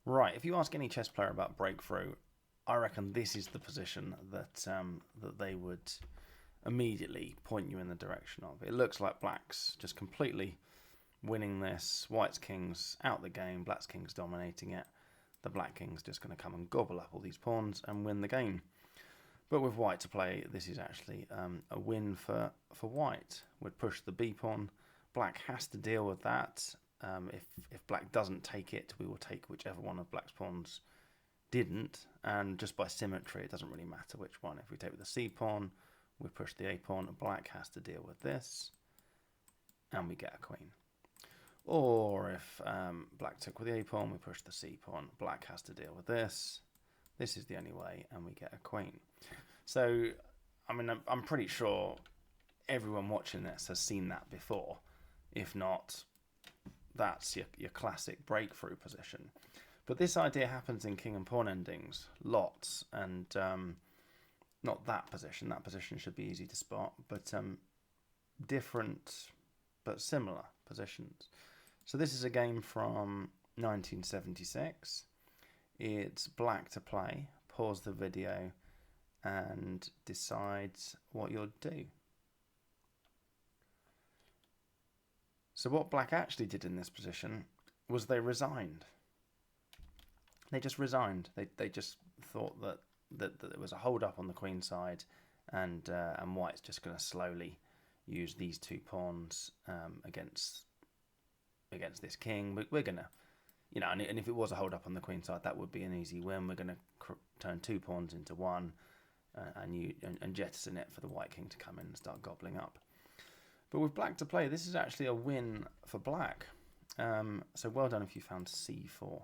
Right, if you ask any chess player about breakthrough, I reckon this is the position that they would immediately point you in the direction of. It looks like black's just completely winning this. White's king's out the game, black's king's dominating it. The black king's just going to come and gobble up all these pawns and win the game. But with white to play, this is actually a win for white. We'd push the b pawn. Black has to deal with that. If black doesn't take it, we will take whichever one of black's pawns didn't. And just by symmetry, it doesn't really matter which one. If we take with the c pawn, we push the a pawn. Black has to deal with this, and we get a queen. Or if black took with the a pawn, we push the c pawn. Black has to deal with this. This is the only way, and we get a queen. So, I mean, I'm pretty sure everyone watching this has seen that before. If not, that's your classic breakthrough position. But this idea happens in king and pawn endings lots, and not that position. That position should be easy to spot, but different but similar positions. So this is a game from 1976. It's black to play. Pause the video and decides what you'll do. So what black actually did in this position was they resigned. They just resigned. They just thought that there was a hold up on the queen side, and white's just going to slowly use these two pawns against this king. We're going to, and if it was a hold up on the queen side, that would be an easy win. We're going to turn two pawns into one, and jettison it for the white king to come in and start gobbling up. But with black to play, this is actually a win for black. So well done if you found c4.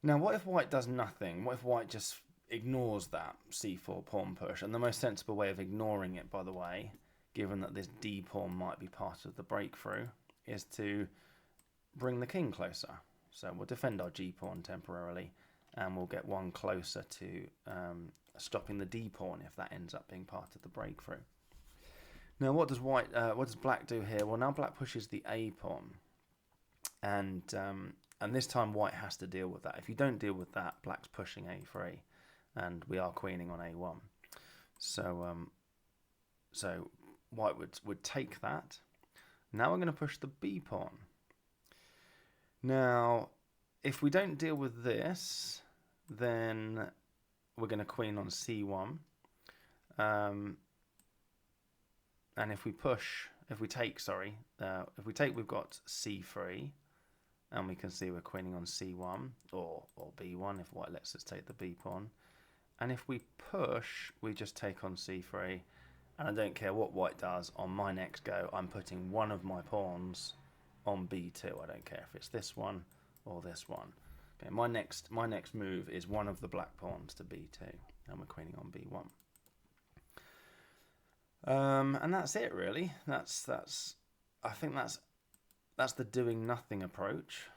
Now, what if white does nothing? What if white just ignores that c4 pawn push? And the most sensible way of ignoring it, by the way, given that this d pawn might be part of the breakthrough, is to bring the king closer. So we'll defend our g pawn temporarily, and we'll get one closer to stopping the d pawn if that ends up being part of the breakthrough. Now, what does black do here? Well, now black pushes the a pawn, and this time white has to deal with that. If you don't deal with that, black's pushing a3, and we are queening on a1. So white would take that. Now we're going to push the b pawn. Now, if we don't deal with this, then we're going to queen on c1. And if we take, we've got c3, and we can see we're queening on c1 or b1 if white lets us take the b pawn. And if we push, we just take on c3, and I don't care what white does. On my next go, I'm putting one of my pawns on b2. I don't care if it's this one or this one. Okay, my next move is one of the black pawns to b2, and we're queening on b1. And that's it, really. I think that's the doing nothing approach.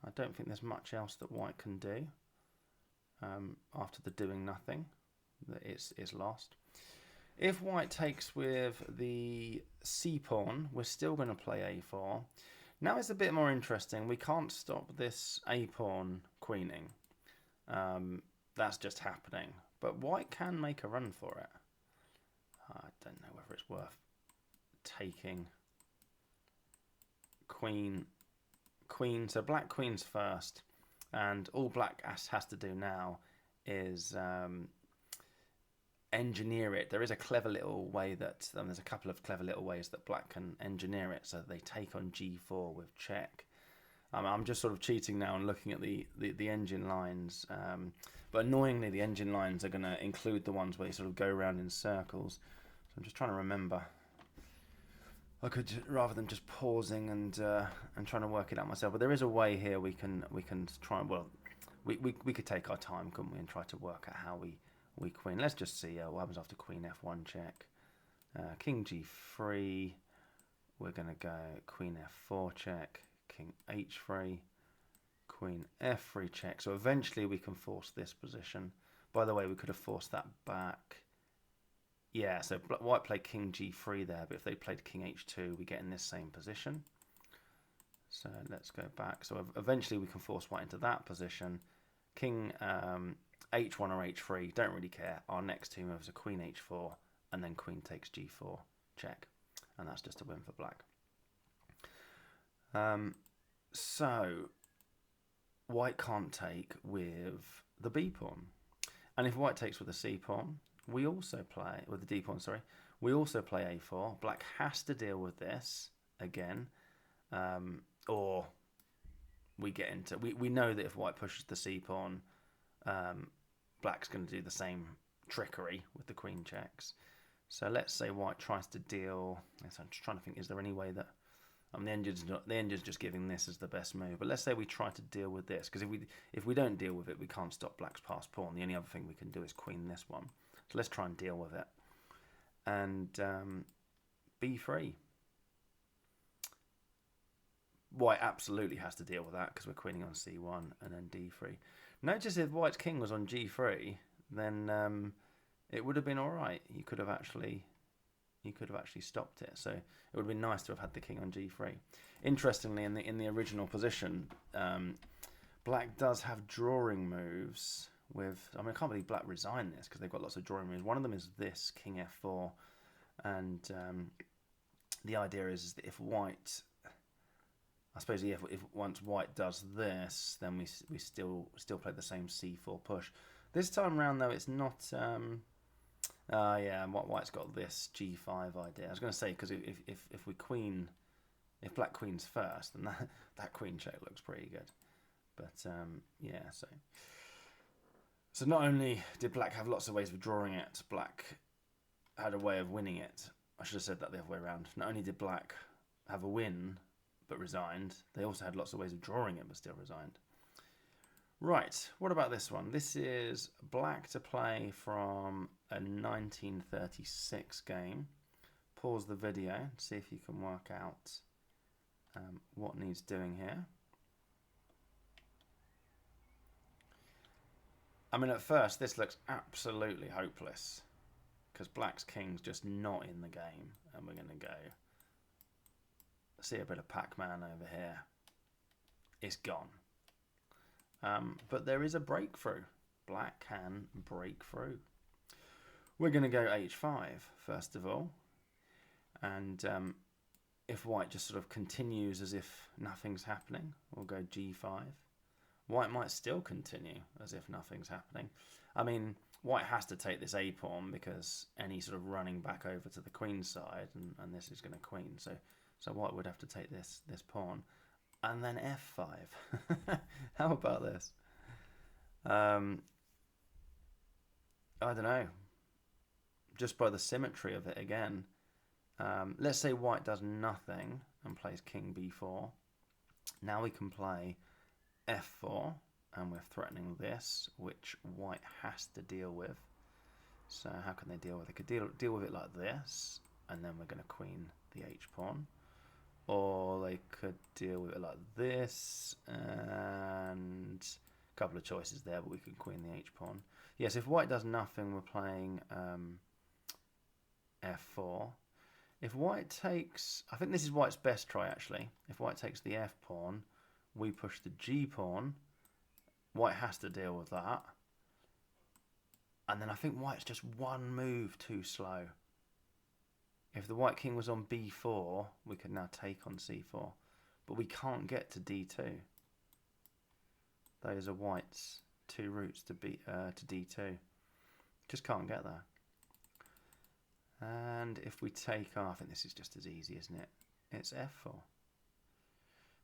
I don't think there's much else that white can do after the doing nothing. That is lost. If white takes with the c pawn, we're still going to play a4. Now it's a bit more interesting. We can't stop this a pawn queening. That's just happening. But white can make a run for it. I don't know whether it's worth taking queen. So black queens first, and all black has to do now is engineer it. There is a clever little way that there's a couple of clever little ways that black can engineer it. So they take on g4 with check. I'm just sort of cheating now and looking at the engine lines, but annoyingly the engine lines are going to include the ones where you sort of go around in circles. So I'm just trying to remember. I could, rather than just pausing and trying to work it out myself, but there is a way here we can try. Well, we could take our time, couldn't we, and try to work out how we queen. Let's just see what happens after queen f1 check. King g3. We're going to go queen f4 check. King h3, queen f3 check. So eventually we can force this position. By the way, we could have forced that back. Yeah, so white played king g3 there, but if they played king h2, we get in this same position. So let's go back. So eventually we can force white into that position. King h1 or h3, don't really care. Our next two moves are queen h4 and then queen takes g4, check. And that's just a win for black. So white can't take with the b pawn. And if white takes with the c pawn, we also play, with the d pawn, sorry, we also play a4. Black has to deal with this again. Or we get into, we know that if white pushes the c pawn, black's going to do the same trickery with the queen checks. So let's say white tries to deal. So I'm just trying to think, is there any way that the engine's just giving this as the best move. But let's say we try to deal with this, because if we don't deal with it, we can't stop black's passed pawn. The only other thing we can do is queen this one. So let's try and deal with it. And b3. White absolutely has to deal with that because we're queening on c1 and then d3. Notice if white's king was on g3, then it would have been all right. You could have actually stopped it. So it would have been nice to have had the king on g3. Interestingly, in the original position, black does have drawing moves with. I mean, I can't believe black resigned this because they've got lots of drawing moves. One of them is this king f4, and the idea is that if white, I suppose, if once white does this, then we still play the same c4 push. This time round, though, it's not. Yeah, white's got this g5 idea. I was going to say, because if we queen, if black queens first, then that queen check looks pretty good. But yeah, so not only did black have lots of ways of drawing it, black had a way of winning it. I should have said that the other way around. Not only did black have a win but resigned, they also had lots of ways of drawing it but still resigned. Right, what about this one? This is black to play from a 1936 game. Pause the video and see if you can work out what needs doing here. I mean, at first, this looks absolutely hopeless because black's king's just not in the game, and we're going to go see a bit of Pac-Man over here. It's gone. But there is a breakthrough. Black can break through. We're going to go h5 first of all, and if white just sort of continues as if nothing's happening, we'll go g5. White might still continue as if nothing's happening. I mean, white has to take this a pawn because any sort of running back over to the queen side, and this is going to queen. So white would have to take this pawn, and then f5. How about this? I don't know. Just by the symmetry of it again. Let's say white does nothing and plays king b4. Now we can play f4, and we're threatening this, which white has to deal with. So how can they deal with it? They could deal with it like this, and then we're going to queen the h-pawn. Or they could deal with it like this, and a couple of choices there, but we could queen the h-pawn. Yes, if white does nothing, we're playing f4. If white takes, I think this is white's best try actually. If white takes the f-pawn, we push the g-pawn. White has to deal with that. And then I think white's just one move too slow. If the white king was on b4, we could now take on c4. But we can't get to d2. Those are white's two routes to d2. Just can't get there. And if we take, I think this is just as easy, isn't it? It's f4.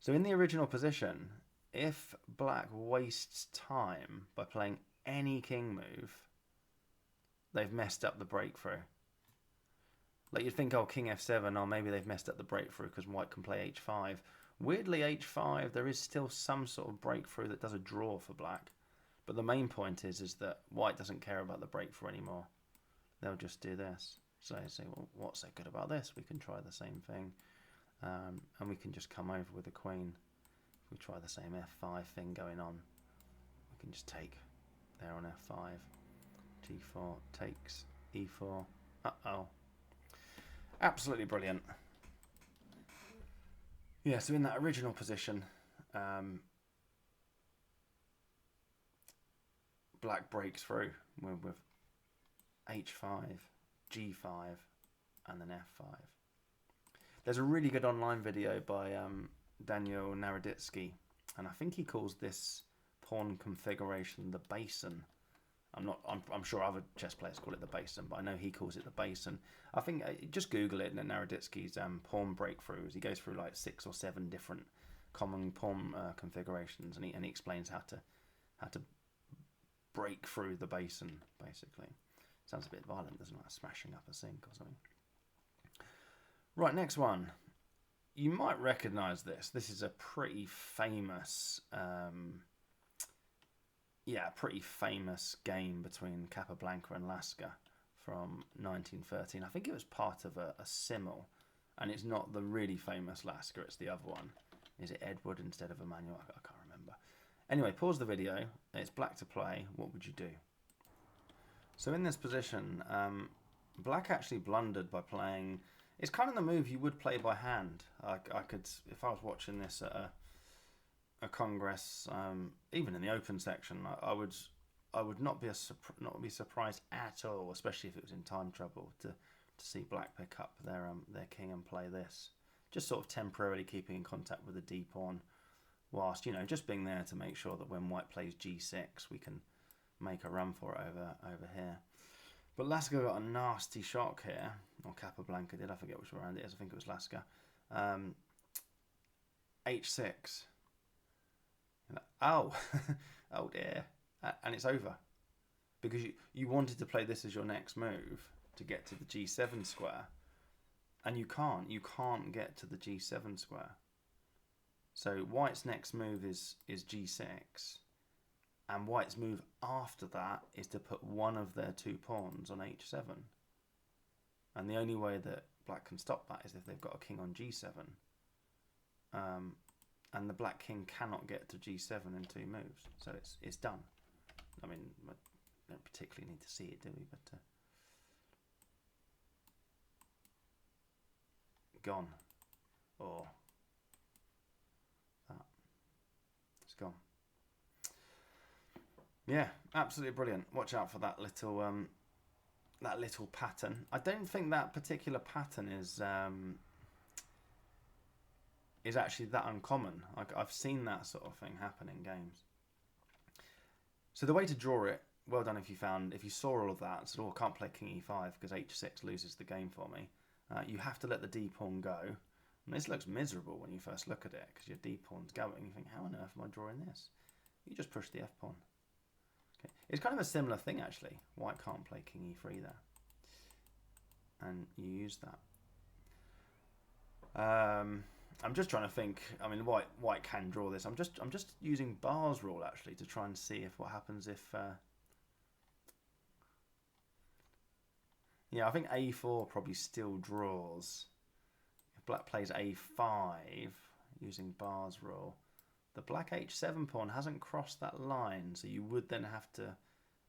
So in the original position, if black wastes time by playing any king move, they've messed up the breakthrough. Like you'd think, oh, king f7, or maybe they've messed up the breakthrough because white can play h5. Weirdly, h5, there is still some sort of breakthrough that does a draw for black. But the main point is that white doesn't care about the breakthrough anymore. They'll just do this. So say, well, what's so good about this? We can try the same thing. And we can just come over with the queen. If we try the same f5 thing going on, we can just take there on f5. g4 takes e4. Uh-oh. Absolutely brilliant. Yeah, so in that original position, black breaks through with h5, g5, and then f5. There's a really good online video by Daniel Naroditsky, and I think he calls this pawn configuration the basin. I'm sure other chess players call it the basin, but I know he calls it the basin. I think just Google it, and Naroditsky's pawn breakthroughs. He goes through like 6 or 7 different common pawn configurations, and he explains how to break through the basin. Basically, sounds a bit violent, doesn't it? Like smashing up a sink or something. Right, next one. You might recognise this. This is a pretty famous. Pretty famous game between Capablanca and Lasker from 1913. I think it was part of a simul, and it's not the really famous Lasker, it's the other one. Is it Edward instead of Emmanuel? I can't remember. Anyway, pause the video. It's black to play. What would you do? So in this position, black actually blundered by playing... It's kind of the move you would play by hand. I could, if I was watching this at a congress, even in the open section, I would not be surprised at all, especially if it was in time trouble, to see black pick up their king and play this, just sort of temporarily keeping in contact with the d pawn, whilst just being there to make sure that when white plays g6 we can make a run for it over here. But Lasker got a nasty shock here, or Capablanca did. I forget which round it is. I think it was Lasker. h6. Oh, oh dear. And it's over. Because you wanted to play this as your next move to get to the g7 square. And you can't. You can't get to the g7 square. So white's next move is g6. And white's move after that is to put one of their 2 pawns on h7. And the only way that black can stop that is if they've got a king on g7. And the black king cannot get to g7 in 2 moves. So it's done. I mean, we don't particularly need to see it, do we? But gone. Or that. It's gone. Yeah, absolutely brilliant. Watch out for that little pattern. I don't think that particular pattern is actually that uncommon. I've seen that sort of thing happen in games. So the way to draw it, well done if you saw all of that. So, I can't play king e5 because h6 loses the game for me. You have to let the d pawn go. And this looks miserable when you first look at it because your d pawn's going. You think, how on earth am I drawing this? You just push the f pawn. Okay. It's kind of a similar thing actually. White can't play king e3 there. And you use that. I'm just trying to think. I mean, white can draw this. I'm just using Barr's rule actually to try and see if what happens if. Yeah, I think a4 probably still draws. If black plays a5 using Barr's rule, the black h7 pawn hasn't crossed that line, so you would then have to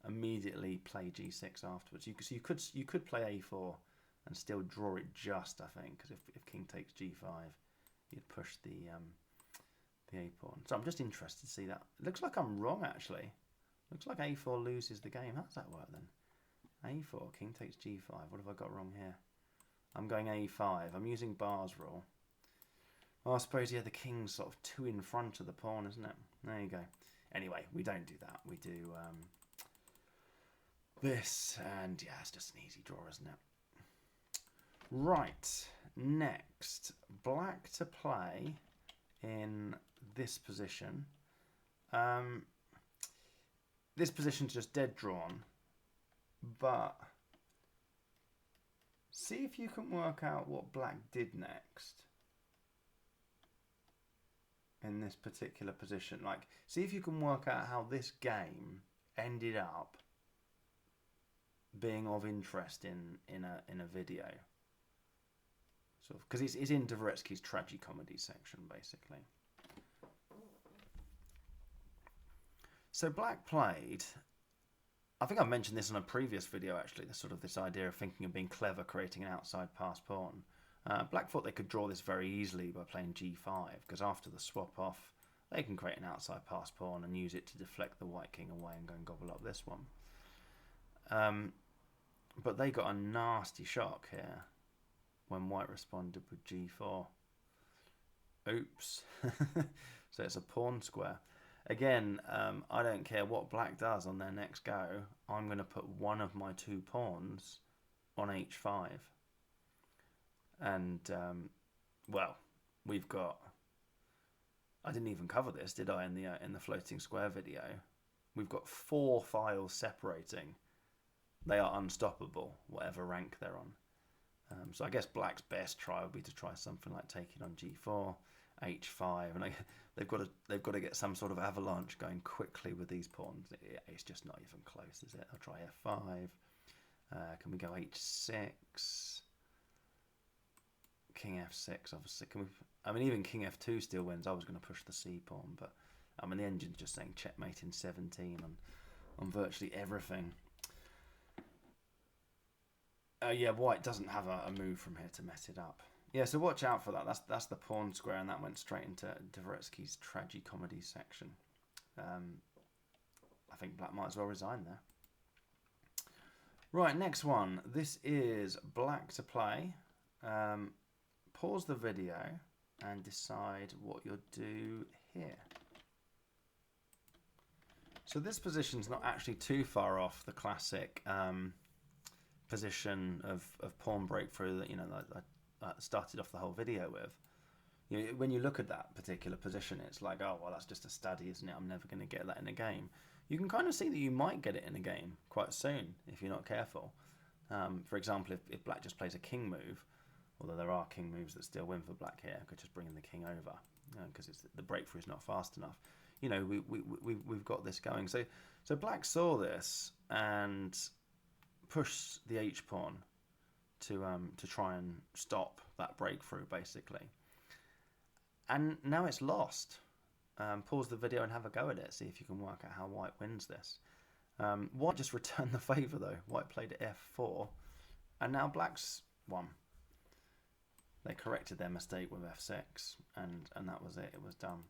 immediately play g6 afterwards. You could play a4 and still draw it just, I think, because if king takes g5. You'd push the a pawn. So I'm just interested to see that. It looks like I'm wrong actually. Looks like a4 loses the game. How does that work then? a4, king takes g5. What have I got wrong here? I'm going a5. I'm using Barr's rule. Well, I suppose, yeah, the king's sort of 2 in front of the pawn, isn't it? There you go. Anyway, we don't do that. We do this, and yeah, it's just an easy draw, isn't it? Right. Next, black to play in this position. This position's just dead drawn, but see if you can work out what black did next in this particular position. Like, see if you can work out how this game ended up being of interest in a video. Sort of, because it's in Dvoretsky's tragicomedy section, basically. So black played, I think I mentioned this in a previous video actually, this idea of thinking of being clever, creating an outside pass pawn. Black thought they could draw this very easily by playing g5, because after the swap off, they can create an outside pass pawn and use it to deflect the white king away and go and gobble up this one. But they got a nasty shock here when white responded with g4. Oops. So it's a pawn square. Again, I don't care what black does on their next go. I'm going to put one of my 2 pawns on h5. And, well, we've got... I didn't even cover this, did I, in the floating square video? We've got 4 files separating. They are unstoppable, whatever rank they're on. So I guess black's best try would be to try something like taking on g4, h5, and they've got to get some sort of avalanche going quickly with these pawns. It's just not even close, is it? I'll try f5. Can we go h6? King f6, obviously. I mean, even king f2 still wins. I was going to push the c pawn, but I mean, the engine's just saying checkmate in 17 on virtually everything. Yeah, white doesn't have a move from here to mess it up. Yeah, so watch out for that. That's the pawn square, and that went straight into Dvoretsky's tragicomedy section. I think black might as well resign there. Right, next one. This is black to play. Pause the video and decide what you'll do here. So this position's not actually too far off the classic position of pawn breakthrough that I started off the whole video with. When you look at that particular position, it's like, oh well, that's just a study, isn't it? I'm never going to get that in a game. You can kind of see that you might get it in a game quite soon if you're not careful. For example, if black just plays a king move, although there are king moves that still win for black here, I could just bring the king over because the breakthrough is not fast enough. We've got this going. So black saw this and pushed the h pawn to try and stop that breakthrough, basically. And now it's lost. Pause the video and have a go at it. See if you can work out how white wins this. White just returned the favour though. White played f4, and now black's won. They corrected their mistake with f6, and that was it. It was done.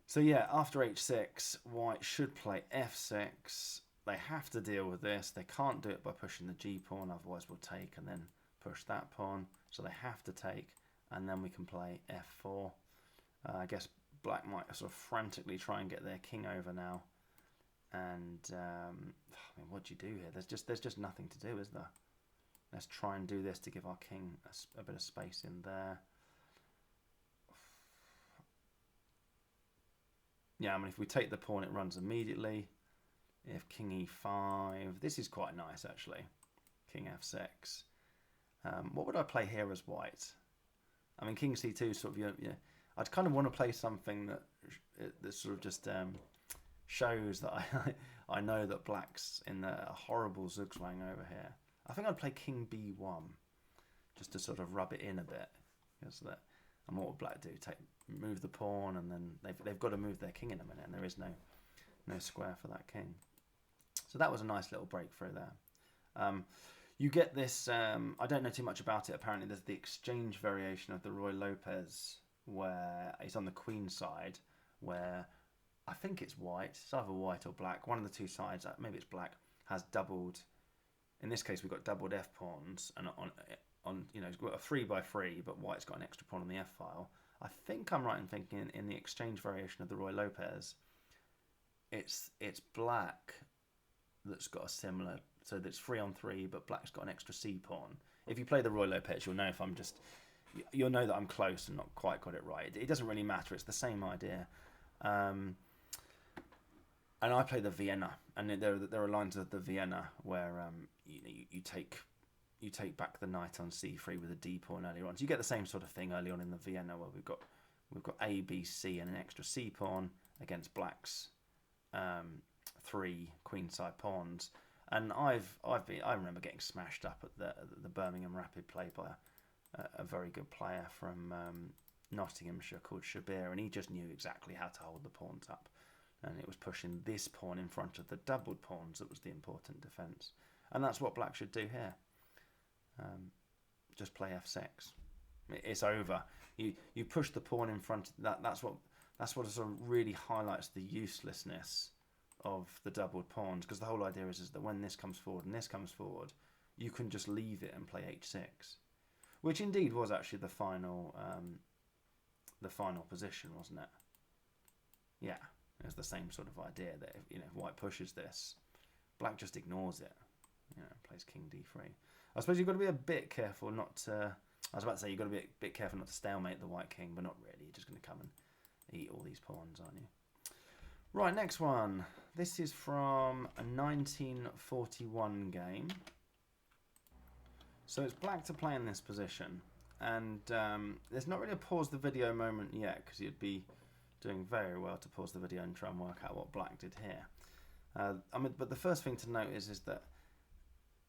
So yeah, after h6, white should play f6. They have to deal with this. They can't do it by pushing the g pawn, otherwise we'll take and then push that pawn. So they have to take, and then we can play f4. I guess black might sort of frantically try and get their king over now. And I mean, what do you do here? There's just nothing to do, is there? Let's try and do this to give our king a bit of space in there. Yeah, I mean, if we take the pawn, it runs immediately. If king e5, this is quite nice actually. King f6. What would I play here as white? I mean, king c2 sort of, I'd kind of want to play something that sort of just shows that I know that black's in a horrible zugzwang over here. I think I'd play king b1 just to sort of rub it in a bit. Because and what would black do? Move the pawn, and then they've got to move their king in a minute, and there is no square for that king. So that was a nice little breakthrough there. You get this, I don't know too much about it, apparently there's the exchange variation of the Ruy Lopez where it's on the queen side, where I think it's white, it's either white or black, one of the two sides, maybe it's black, has doubled, in this case we've got doubled f pawns, and on it's got a 3x3, but white's got an extra pawn on the f file. I think I'm right in thinking in the exchange variation of the Ruy Lopez, it's black that's got a similar, so that's 3-on-3, but black's got an extra c pawn. If you play the Ruy Lopez, you'll know you'll know that I'm close and not quite got it right. It doesn't really matter. It's the same idea. And I play the Vienna, and there are lines of the Vienna where you take back the knight on c3 with a d pawn earlier on. So you get the same sort of thing early on in the Vienna, where we've got a, b, c, and an extra c pawn against black's 3 queenside pawns. And I remember getting smashed up at the Birmingham Rapid play by a very good player from Nottinghamshire called Shabir, and he just knew exactly how to hold the pawns up. And it was pushing this pawn in front of the doubled pawns that was the important defence. And that's what black should do here. just play f6. It's over. You push the pawn in front. That's what sort of really highlights the uselessness of the doubled pawns, because the whole idea is that when this comes forward and this comes forward, you can just leave it and play h6, which indeed was actually the final position, wasn't it? Yeah, it was the same sort of idea that if white pushes this, black just ignores it. Plays king d3. I suppose you've got to be a bit careful not to. I was about to say you've got to be a bit careful not to stalemate the white king, but not really. You're just going to come and eat all these pawns, aren't you? Right, next one. This is from a 1941 game. So it's black to play in this position. And there's not really a pause the video moment yet, because you'd be doing very well to pause the video and try and work out what black did here. But the first thing to note is that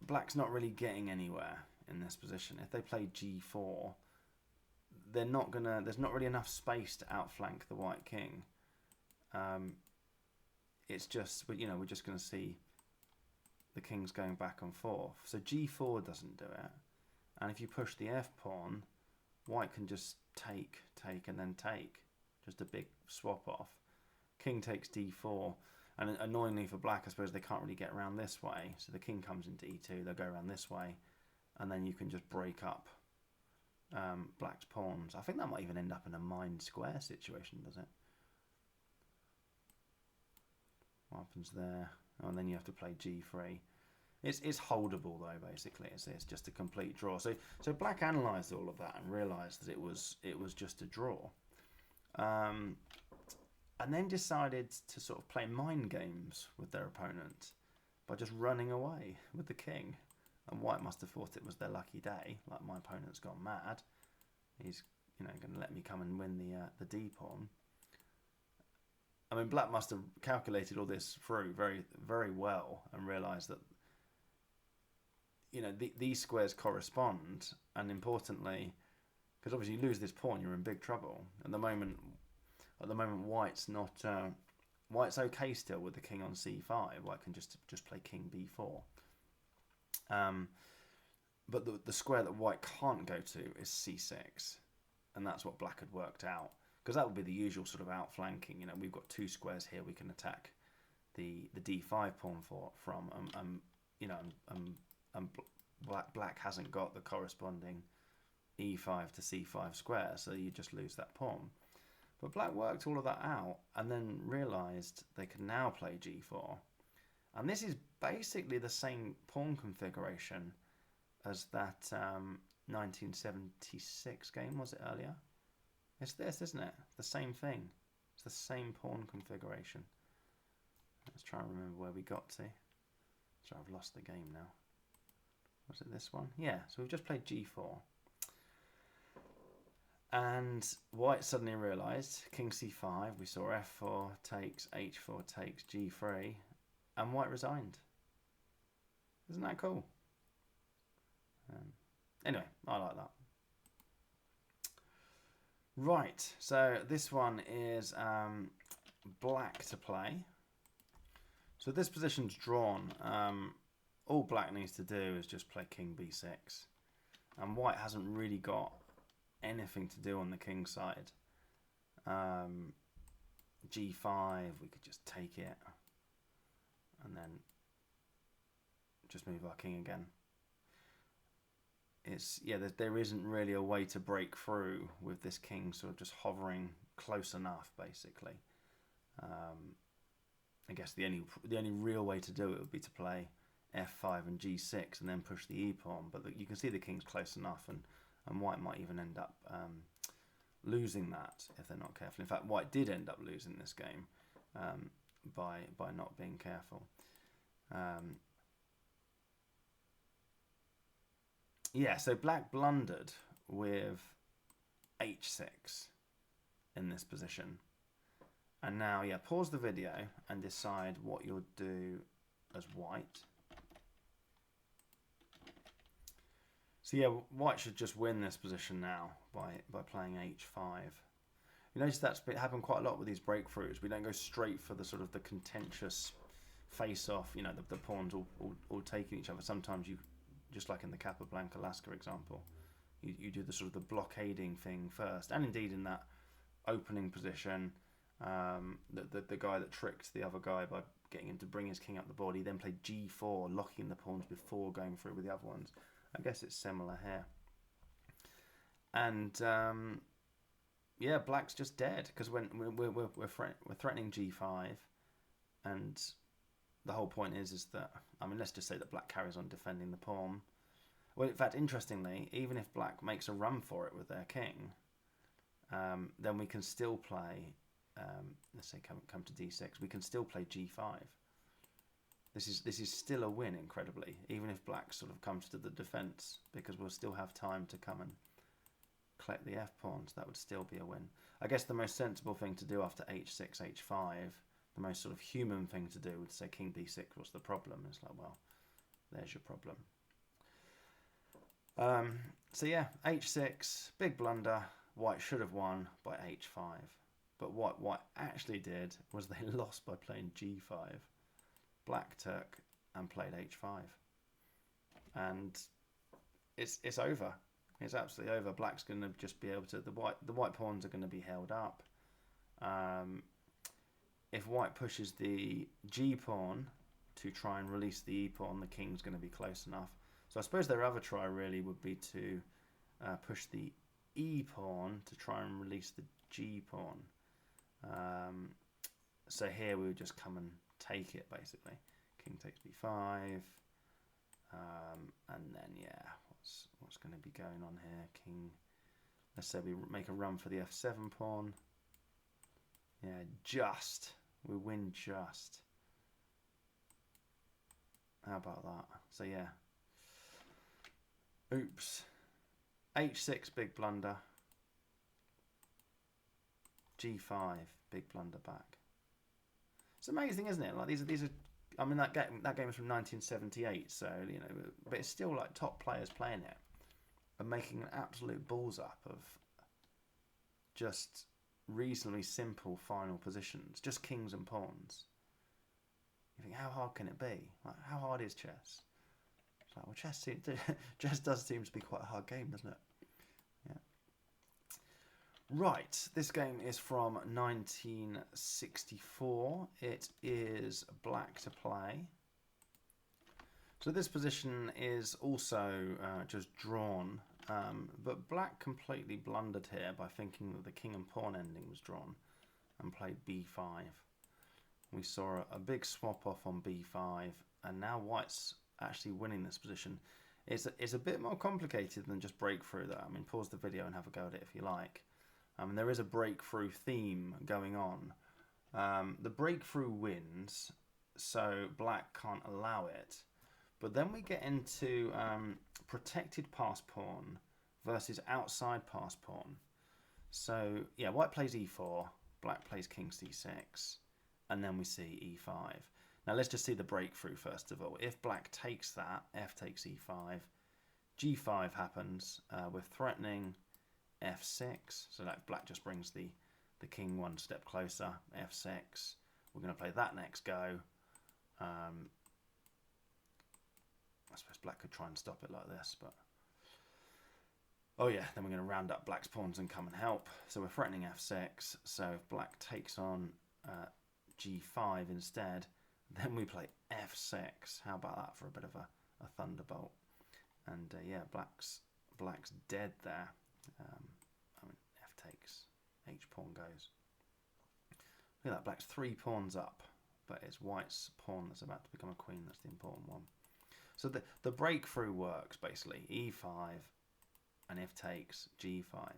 black's not really getting anywhere in this position. If they play g4, there's not really enough space to outflank the white king. It's just, we're just going to see the kings going back and forth. So g4 doesn't do it. And if you push the f pawn, white can just take, and then take. Just a big swap off. King takes d4. And annoyingly for black, I suppose they can't really get around this way. So the king comes into e2, they'll go around this way. And then you can just break up black's pawns. I think that might even end up in a mined square situation, does it? What happens there? Oh, and then you have to play g3. It's holdable though, basically. It's just a complete draw. So black analysed all of that and realised that it was just a draw, and then decided to sort of play mind games with their opponent by just running away with the king. And white must have thought it was their lucky day, like my opponent's gone mad. He's going to let me come and win the d pawn. I mean, black must have calculated all this through very, very well and realised that these squares correspond, and importantly, because obviously you lose this pawn, you're in big trouble. At the moment, white's not. White's okay still with the king on c5. White can just play king b4. But the square that white can't go to is c6, and that's what black had worked out, because that would be the usual sort of outflanking. We've got two squares here we can attack the d5 pawn from, and black hasn't got the corresponding e5 to c5 square, so you just lose that pawn. But black worked all of that out and then realised they can now play g4. And this is basically the same pawn configuration as that 1976 game, was it earlier? It's this, isn't it? The same thing. It's the same pawn configuration. Let's try and remember where we got to. So I've lost the game now. Was it this one? Yeah, so we've just played g4. And white suddenly realised, king c5, we saw f4 takes, h4 takes, g3, and white resigned. Isn't that cool? Anyway, I like that. Right, so this one is black to play. So this position's drawn. All black needs to do is just play king b6. And white hasn't really got anything to do on the king side. g5, we could just take it. And then just move our king again. There isn't really a way to break through with this king sort of just hovering close enough, basically. I guess the only real way to do it would be to play f5 and g6 and then push the e pawn, but you can see the king's close enough, and white might even end up losing that if they're not careful. In fact, white did end up losing this game by not being careful. Yeah, so black blundered with h6 in this position. And now, yeah, pause the video and decide what you'll do as white. So yeah, white should just win this position now by playing h5. You notice that's happened quite a lot with these breakthroughs. We don't go straight for the sort of the contentious face-off, the pawns all taking each other. Sometimes you, just like in the Capablanca Lasca example, you do the sort of the blockading thing first, and indeed in that opening position, the guy that tricked the other guy by getting him to bring his king up the board, he then played g4, locking the pawns before going through with the other ones. I guess it's similar here. And yeah, black's just dead because when we're threatening g5, and the whole point is that, I mean, let's just say that black carries on defending the pawn. Well, in fact, interestingly, even if black makes a run for it with their king, then we can still play, let's say come to d6, we can still play g5. This is still a win, incredibly, even if black sort of comes to the defense, because we'll still have time to come and collect the f-pawns. That would still be a win. I guess the most sensible thing to do after h6, h5, the most sort of human thing to do would say king d6, what's the problem? It's like, well, there's your problem. So yeah, h6, big blunder. White should have won by h5. But what white actually did was they lost by playing g5. Black took and played h5. And it's over. It's absolutely over. Black's going to just be able to, the white pawns are going to be held up. If white pushes the g pawn to try and release the e pawn, the king's going to be close enough. So I suppose their other try really would be to push the e pawn to try and release the g pawn. So here we would just come and take it, basically. King takes b5, and then yeah, what's going to be going on here? King, let's say we make a run for the f7 pawn. Yeah, we win just. How about that? So yeah. Oops. h6, big blunder. g5, big blunder back. It's amazing, isn't it? Like these are. I mean, that game was from 1978, so you know, but it's still like top players playing it and making an absolute balls up of just reasonably simple final positions, just kings and pawns. You think, how hard can it be? Like, how hard is chess? It's like, well, chess does seem to be quite a hard game, doesn't it? Yeah. Right, this game is from 1964. It is black to play. So this position is also just drawn, but black completely blundered here by thinking that the king and pawn ending was drawn and played b5. We saw a big swap off on b5, and now white's actually winning this position. It's a bit more complicated than just breakthrough, though. I mean, pause the video and have a go at it if you like. There is a breakthrough theme going on. The breakthrough wins, so black can't allow it. But then we get into protected pass pawn versus outside pass pawn. So yeah, white plays e4, black plays king c6, and then we see e5. Now let's just see the breakthrough first of all. If black takes that, f takes e5, g5 happens. We're threatening f6, so that black just brings the king one step closer. f6. We're going to play that next go. I suppose black could try and stop it like this, but oh yeah, then we're going to round up black's pawns and come and help. So we're threatening f6. So if black takes on g5 instead, then we play f6. How about that for a bit of a thunderbolt? And yeah, black's dead there. I mean, f takes, h pawn goes. Look at that, black's 3 pawns up, but it's white's pawn that's about to become a queen. That's the important one. So the breakthrough works basically. e5, and if takes, g5.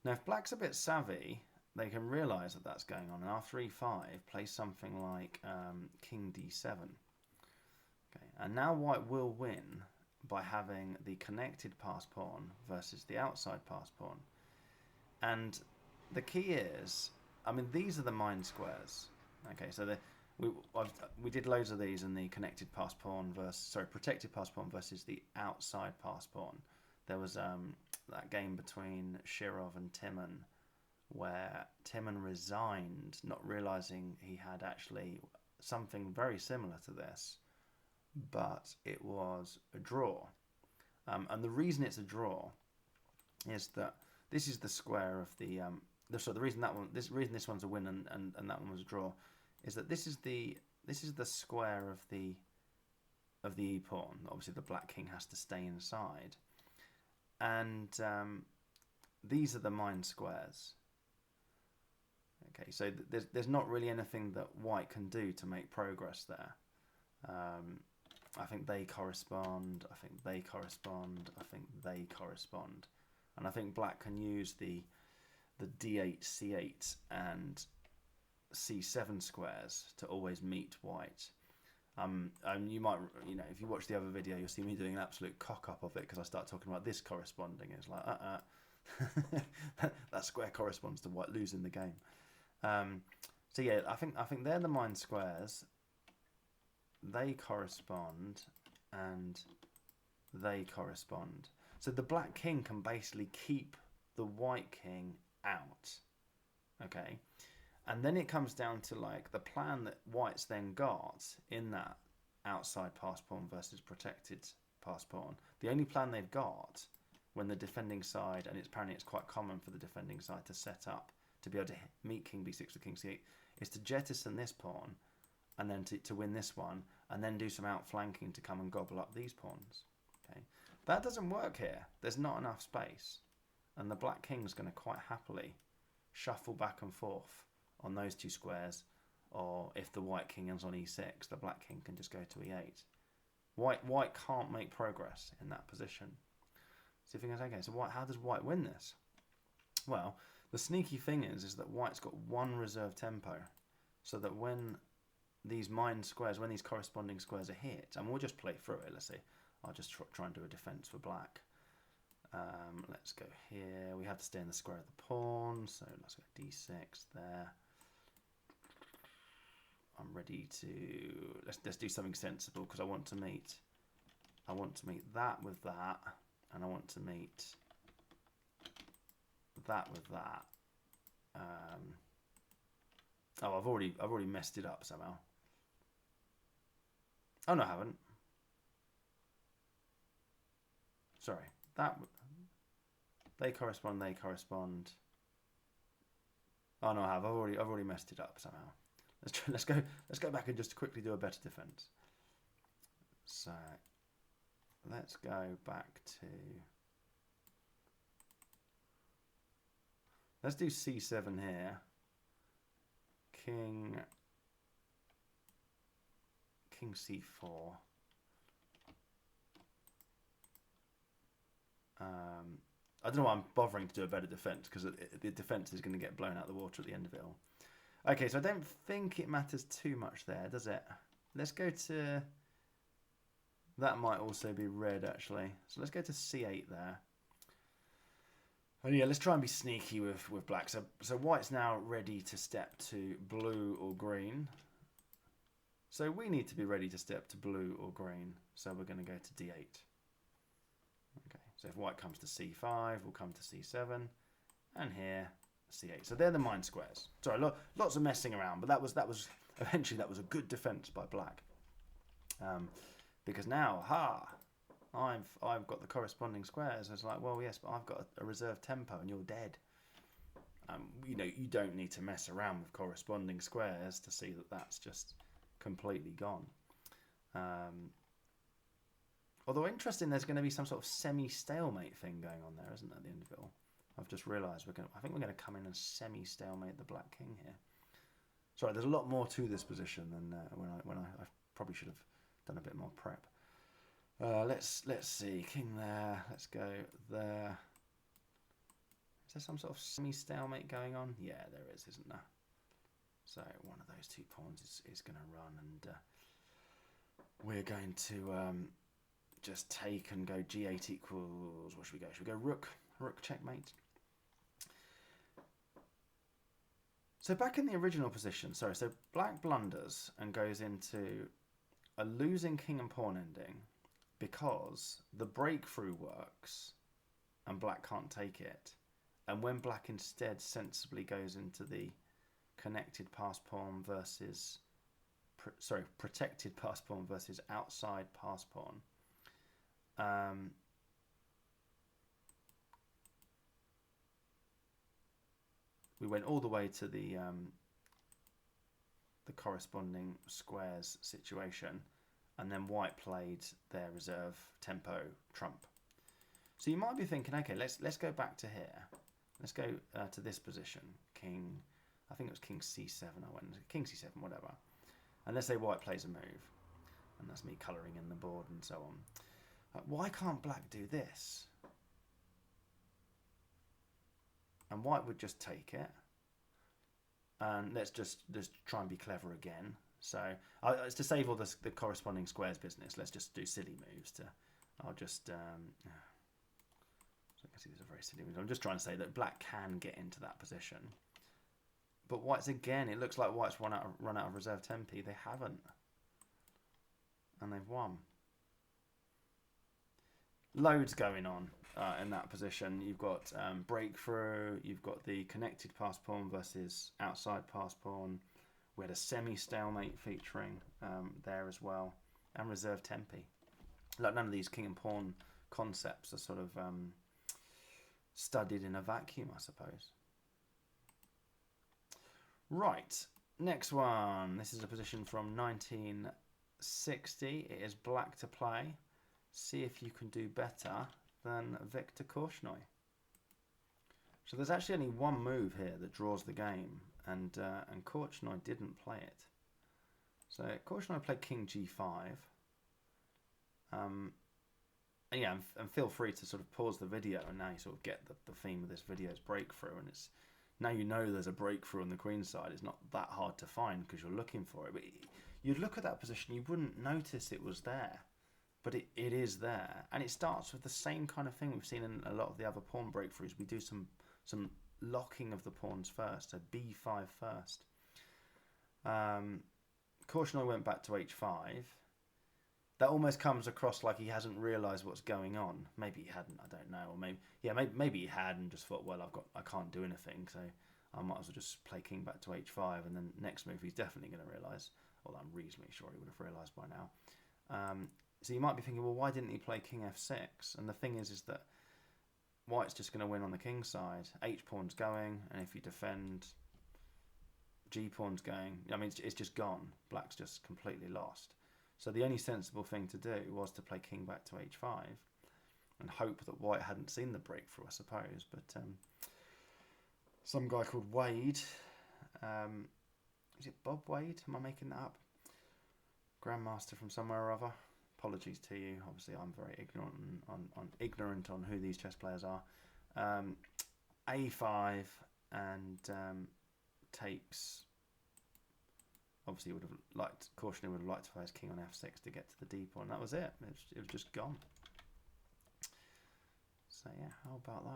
Now if black's a bit savvy, they can realise that that's going on, and after e5, play something like king d7. Okay, and now white will win by having the connected pass pawn versus the outside pass pawn. And the key is, I mean, these are the mine squares. Okay, so we did loads of these in the connected pass pawn protected pass pawn versus the outside pass pawn. There was that game between Shirov and Timon, where Timon resigned, not realizing he had actually something very similar to this, but it was a draw. And the reason it's a draw is that this is the square of the reason this one's a win and that one was a draw is that this is the square of the e pawn. Obviously, the black king has to stay inside, and these are the mine squares. Okay, so there's not really anything that white can do to make progress there. I think they correspond. I think they correspond. I think they correspond, and I think black can use the d8, c8, and c7 squares to always meet white. You might, if you watch the other video, you'll see me doing an absolute cock up of it because I start talking about this corresponding. It's like, that square corresponds to white losing the game. So yeah, I think they're the mine squares. They correspond, and they correspond. So the black king can basically keep the white king out. Okay. And then it comes down to like the plan that white's then got in that outside pass pawn versus protected pass pawn. The only plan they've got when the defending side, and apparently it's quite common for the defending side to set up to be able to meet king b6 with king c8, is to jettison this pawn and then to win this one, and then do some outflanking to come and gobble up these pawns. Okay, that doesn't work here. There's not enough space, and the black king's going to quite happily shuffle back and forth on those two squares, or if the white king is on e6, the black king can just go to e8. White can't make progress in that position. So if you think, okay, so how does white win this? Well, the sneaky thing is that white's got one reserve tempo, so that when these mine squares, when these corresponding squares are hit, and we'll just play through it. Let's see. I'll just try and do a defense for black. Let's go here. We have to stay in the square of the pawn, so let's go d6 there. I'm ready to let's do something sensible because I want to meet that with that, and I want to meet that with that. Oh, I've already messed it up somehow. Oh no, I haven't. Sorry, they correspond. They correspond. Oh no, I have. I've already messed it up somehow. Let's go back and just quickly do a better defense. So let's go back to. Let's do c7 here. King c4. I don't know why I'm bothering to do a better defense, because the defense is going to get blown out the water at the end of it all. Okay, so I don't think it matters too much there, does it? Let's go to... That might also be red, actually. So let's go to c8 there. And yeah, let's try and be sneaky with black. So white's now ready to step to blue or green. So we need to be ready to step to blue or green. So we're going to go to d8. Okay, so if white comes to c5, we'll come to c7. And here, c8. So they're the mine squares. Sorry, lots of messing around, but that was eventually that was a good defense by black. Because now, I've got the corresponding squares. It's like, well, yes, but I've got a reserve tempo, and you're dead. You don't need to mess around with corresponding squares to see that that's just completely gone. Although interesting, there's going to be some sort of semi-stalemate thing going on there, isn't there, at the end of it all? I've just realised I think we're going to come in and semi-stalemate the black king here. Sorry, there's a lot more to this position than when I probably should have done a bit more prep. Let's see, king there. Let's go there. Is there some sort of semi-stalemate going on? Yeah, there is, isn't there? So one of those two pawns is going to run, and we're going to just take and go g8 equals. What should we go? Should we go rook checkmate? So back in the original position, so black blunders and goes into a losing king and pawn ending because the breakthrough works and black can't take it. And when black instead sensibly goes into the connected pass pawn versus, protected pass pawn versus outside pass pawn, we went all the way to the corresponding squares situation, and then white played their reserve tempo trump. So you might be thinking, okay, let's go back to here. Let's go to this position, king. I think it was king c7. I went king c7, whatever. And let's say white plays a move, and that's me colouring in the board and so on. Why can't black do this? And white would just take it. And let's just try and be clever again. So it's to save all the corresponding squares business. Let's just do silly moves. I'll just. So I can see these are very silly moves. I'm just trying to say that black can get into that position. But white's again. It looks like white's run out of reserve tempi. They haven't, and they've won. Loads going on in that position. You've got breakthrough, you've got the connected pass pawn versus outside pass pawn. We had a semi-stalemate featuring there as well, and reserve tempi. Like, none of these king and pawn concepts are sort of studied in a vacuum, I suppose. Right, next one. This is a position from 1960. It is black to play. See if you can do better than Viktor Korchnoi. So there's actually only one move here that draws the game, and Korchnoi didn't play it. So Korchnoi played king g5. And yeah, and feel free to sort of pause the video, and now you sort of get the theme of this video's breakthrough, and it's now you know there's a breakthrough on the queen side. It's not that hard to find because you're looking for it. But you'd look at that position, you wouldn't notice it was there. But it is there, and it starts with the same kind of thing we've seen in a lot of the other pawn breakthroughs. We do some locking of the pawns first, so b5 first. Korchnoi went back to h5. That almost comes across like he hasn't realised what's going on. Maybe he hadn't, I don't know, or maybe he had and just thought, well, I can't do anything, so I might as well just play king back to h5, and then next move he's definitely going to realise. Although I'm reasonably sure he would have realised by now. So you might be thinking, well, why didn't he play king f6? And the thing is that white's just going to win on the king side. H pawn's going, and if you defend, G pawn's going. I mean, it's just gone. Black's just completely lost. So the only sensible thing to do was to play king back to h5 and hope that white hadn't seen the breakthrough, I suppose. But some guy called Wade, is it Bob Wade? Am I making that up? Grandmaster from somewhere or other. Apologies to you. Obviously, I'm very ignorant on who these chess players are. A5 and takes. Obviously, Korchnoi would have liked to play his king on f6 to get to the d pawn. That was it. It was just gone. So yeah, how about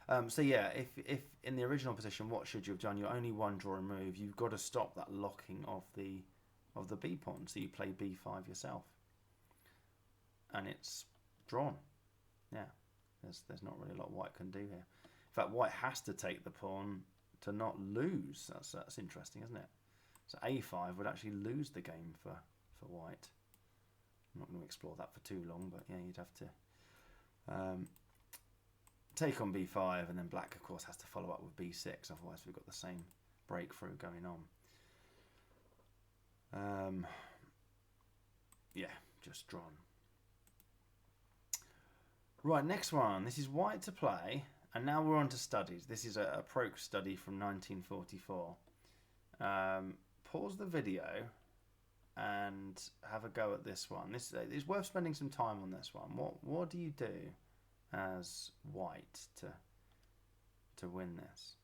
that? So yeah, if in the original position, what should you have done? You're only one draw and move. You've got to stop that locking of the b pawn. So you play b5 yourself, and it's drawn. Yeah, there's not really a lot white can do here. In fact, white has to take the pawn to not lose. That's interesting, isn't it? So a5 would actually lose the game for white. I'm not going to explore that for too long, but yeah, you'd have to take on b5, and then black, of course, has to follow up with b6. Otherwise, we've got the same breakthrough going on. Yeah, just drawn. Right, next one. This is white to play, and now we're on to studies. This is a Proch study from 1944. Pause the video and have a go at this one. This is worth spending some time on this one. What do you do as white to win this?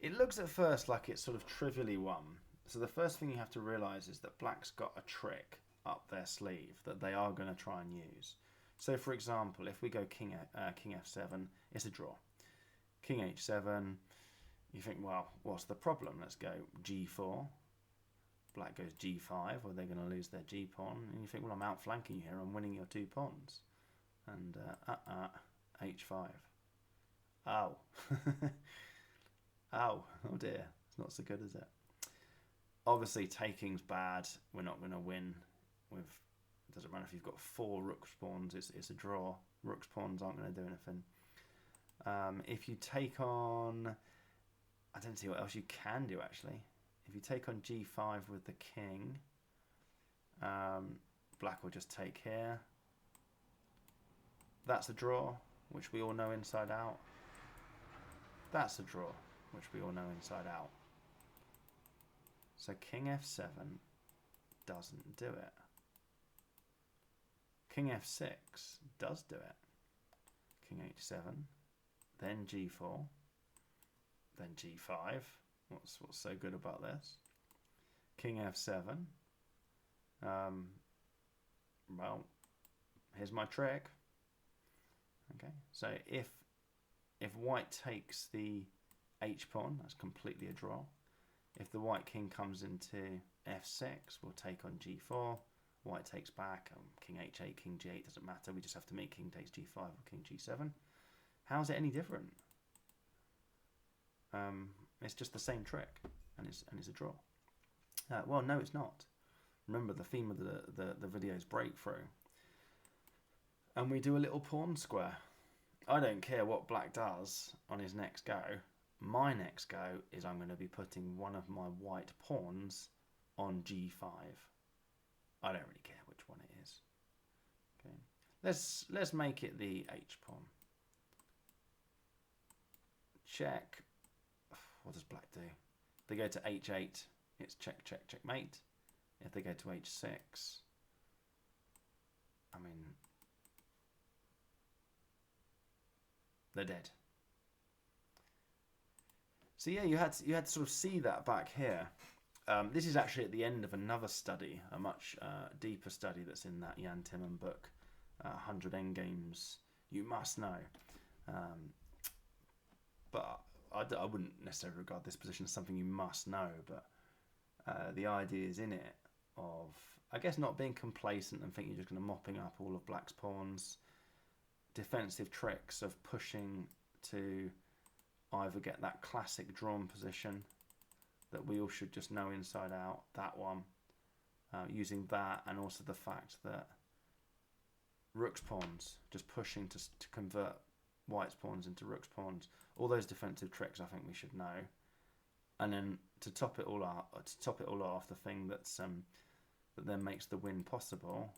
It looks at first like it's sort of trivially won. So the first thing you have to realise is that black's got a trick up their sleeve that they are going to try and use. So for example, if we go king f7, it's a draw. King h7, you think, well, what's the problem? Let's go g4. Black goes g5, or they're going to lose their g pawn. And you think, well, I'm outflanking you here. I'm winning your two pawns. And h5. Ow. Ow. Oh dear. It's not so good, is it? Obviously, taking's bad. We're not going to win with It doesn't matter if you've got 4 rook pawns, it's a draw. Rook's pawns aren't going to do anything. If you take on... I don't see what else you can do, actually. If you take on g5 with the king, black will just take here. That's a draw, which we all know inside out. That's a draw, which we all know inside out. So king f7 doesn't do it. King f6 does do it. King h7, then g4, then g5. What's so good about this? King f7. Well, here's my trick. Okay, so if white takes the h pawn, that's completely a draw. If the white king comes into f6, we'll take on g4. White takes back. King h8, king g8 doesn't matter. We just have to make king takes g5 or king g7. How's it any different? It's just the same trick, and it's a draw. Well, no, it's not. Remember, the theme of the video is breakthrough, and we do a little pawn square. I don't care what black does on his next go. My next go is I'm going to be putting one of my white pawns on g5. I don't really care which one it is. Okay, let's make it the h pawn. Check. What does black do? They go to h8. It's check, check, checkmate. If they go to h6, I mean, they're dead. So yeah, you had to sort of see that back here. This is actually at the end of another study, a much deeper study that's in that Jan Timman book, 100 Endgames You Must Know. But I wouldn't necessarily regard this position as something you must know, but the idea is in it of, I guess, not being complacent and thinking you're just going to mopping up all of black's pawns, defensive tricks of pushing to either get that classic drawn position that we all should just know inside out, that one, using that, and also the fact that rook's pawns, just pushing to convert white's pawns into rook's pawns, all those defensive tricks I think we should know. And then to top it all off, the thing that's that then makes the win possible,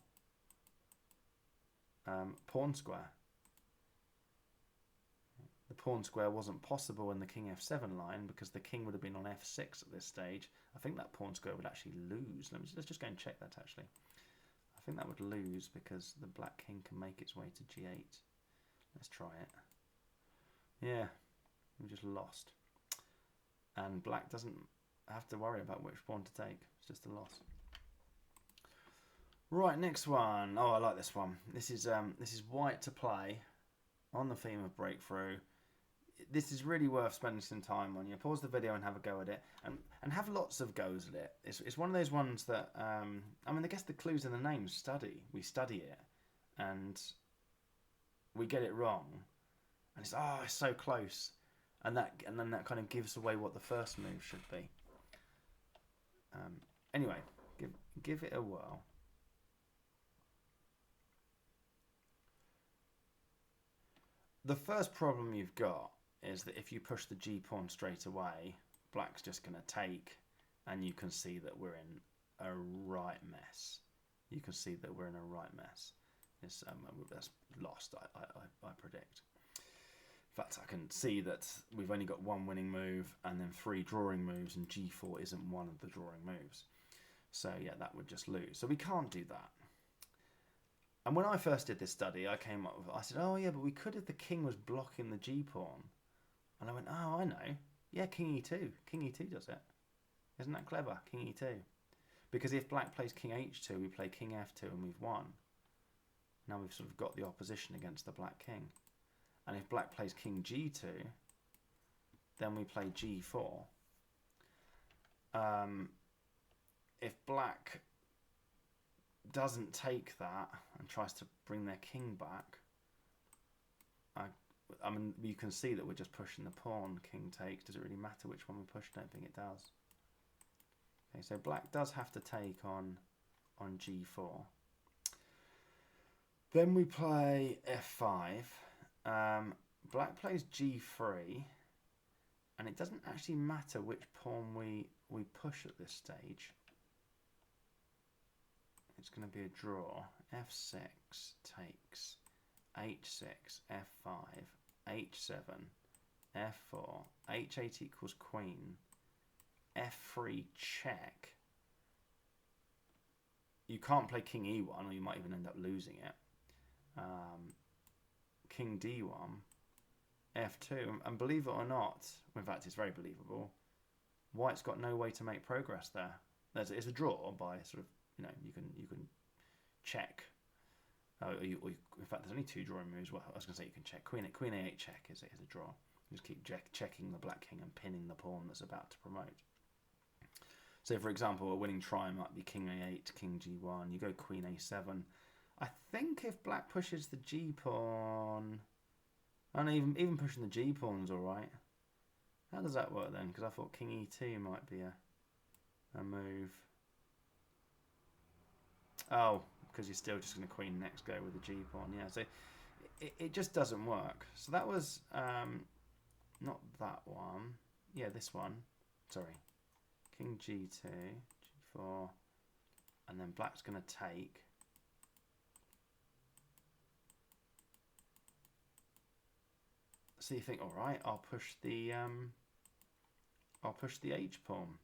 pawn square. The pawn square wasn't possible in the king f7 line because the king would have been on f6 at this stage. I think that pawn square would actually lose. Let's just go and check that actually. I think that would lose because the black king can make its way to g8. Let's try it. Yeah, we just lost. And black doesn't have to worry about which pawn to take. It's just a loss. Right, next one. Oh, I like this one. This is white to play on the theme of breakthrough. This is really worth spending some time on. You pause the video and have a go at it, and have lots of goes at it. It's one of those ones that I mean, I guess the clues in the name. Study. We study it, and we get it wrong, and it's so close, and then that kind of gives away what the first move should be. Anyway, give it a whirl. The first problem you've got is that if you push the g pawn straight away, black's just going to take, and you can see that we're in a right mess. You can see that we're in a right mess. It's, that's lost, I predict. In fact, I can see that we've only got one winning move and then 3 drawing moves, and g4 isn't one of the drawing moves. So yeah, that would just lose. So we can't do that. And when I first did this study, I said, oh yeah, but we could if the king was blocking the g-pawn. And I went, oh, I know. Yeah, king e2. King e2 does it. Isn't that clever? King e2. Because if black plays king h2, we play king f2 and we've won. Now we've sort of got the opposition against the black king. And if black plays king g2, then we play g4. If black doesn't take that and tries to bring their king back, I mean, you can see that we're just pushing the pawn. King takes. Does it really matter which one we push? I don't think it does. Okay, so black does have to take on g4. Then we play f5. Black plays g3, and it doesn't actually matter which pawn we push at this stage. It's going to be a draw. f6 takes h6, f5, h7, f4, h8 equals queen, f3 check. You can't play king e1, or you might even end up losing it. King d1, f2, and believe it or not, in fact it's very believable, white's got no way to make progress there. It's a draw by sort of, you know, you can check. In fact, there's only two drawing moves. Well, I was going to say you can check. Queen a8 check is a draw. You just keep checking the black king and pinning the pawn that's about to promote. So, for example, a winning try might be king a8, king g1. You go queen a7. I think if black pushes the g pawn, and even pushing the g pawn's all right. How does that work then? Because I thought king e2 might be a move. Oh, because you're still just going to queen next go with the g pawn. Yeah, so it just doesn't work. So that was not that one. Yeah, this one. Sorry. King g2, g4, and then black's going to take. So you think, all right, I'll push the h pawn.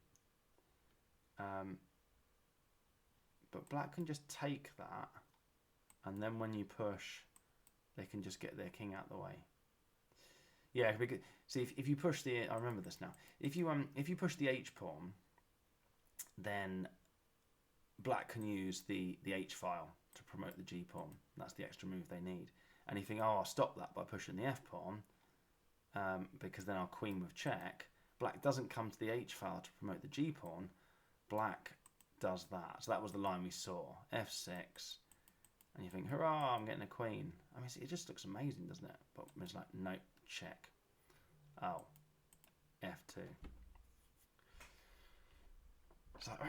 But black can just take that, and then when you push, they can just get their king out the way. Yeah, because see, if you push the, I remember this now. If you push the h pawn, then black can use the h file to promote the g pawn. That's the extra move they need. And you think, oh, I'll stop that by pushing the f pawn, because then I'll queen with check. Black doesn't come to the h file to promote the g pawn. Black does that. So that was the line we saw. f6, and you think, hurrah, I'm getting a queen. I mean, it just looks amazing, doesn't it? But it's like, nope, check. Oh, f2. It's like,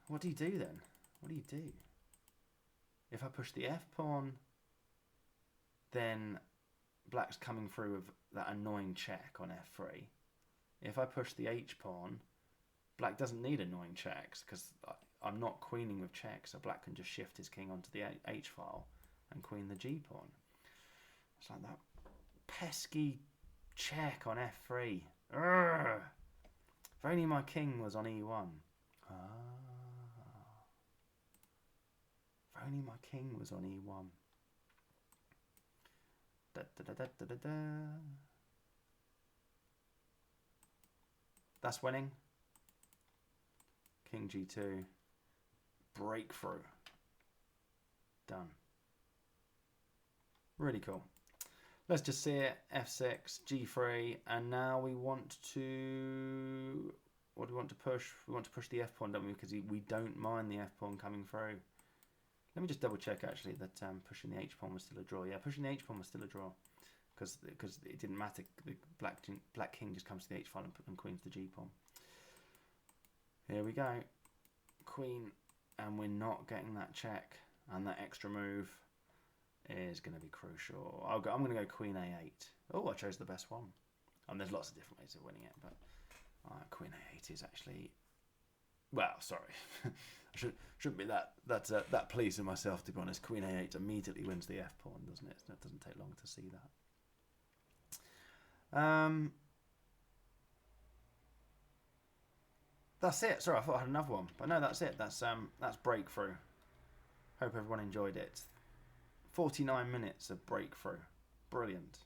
what do you do then? What do you do? If I push the f pawn, then black's coming through with that annoying check on f3. If I push the h pawn, black doesn't need annoying checks because I'm not queening with checks, so black can just shift his king onto the h file and queen the g pawn. It's like that pesky check on f3. Urgh. If only my king was on e1. If only my king was on e1. Da, da, da, da, da, da, da. That's winning. King g2. Breakthrough. Done. Really cool. Let's just see it. f6, g3, and now we want to... What do we want to push? We want to push the f pawn, don't we? Because we don't mind the f pawn coming through. Let me just double check actually that pushing the h pawn was still a draw. Yeah, pushing the h pawn was still a draw because it didn't matter. The black king just comes to the h file and queens the g pawn. Here we go, queen, and we're not getting that check, and that extra move is going to be crucial. I'm going to go queen a8. Oh, I chose the best one. And there's lots of different ways of winning it, but queen a8 is actually, well, sorry, I shouldn't be that pleased with myself, to be honest. Queen a8 immediately wins the f pawn, doesn't it? It doesn't take long to see that. That's it. Sorry, I thought I had another one, but no, that's it. That's Breakthrough. Hope everyone enjoyed it. 49 minutes of Breakthrough. Brilliant.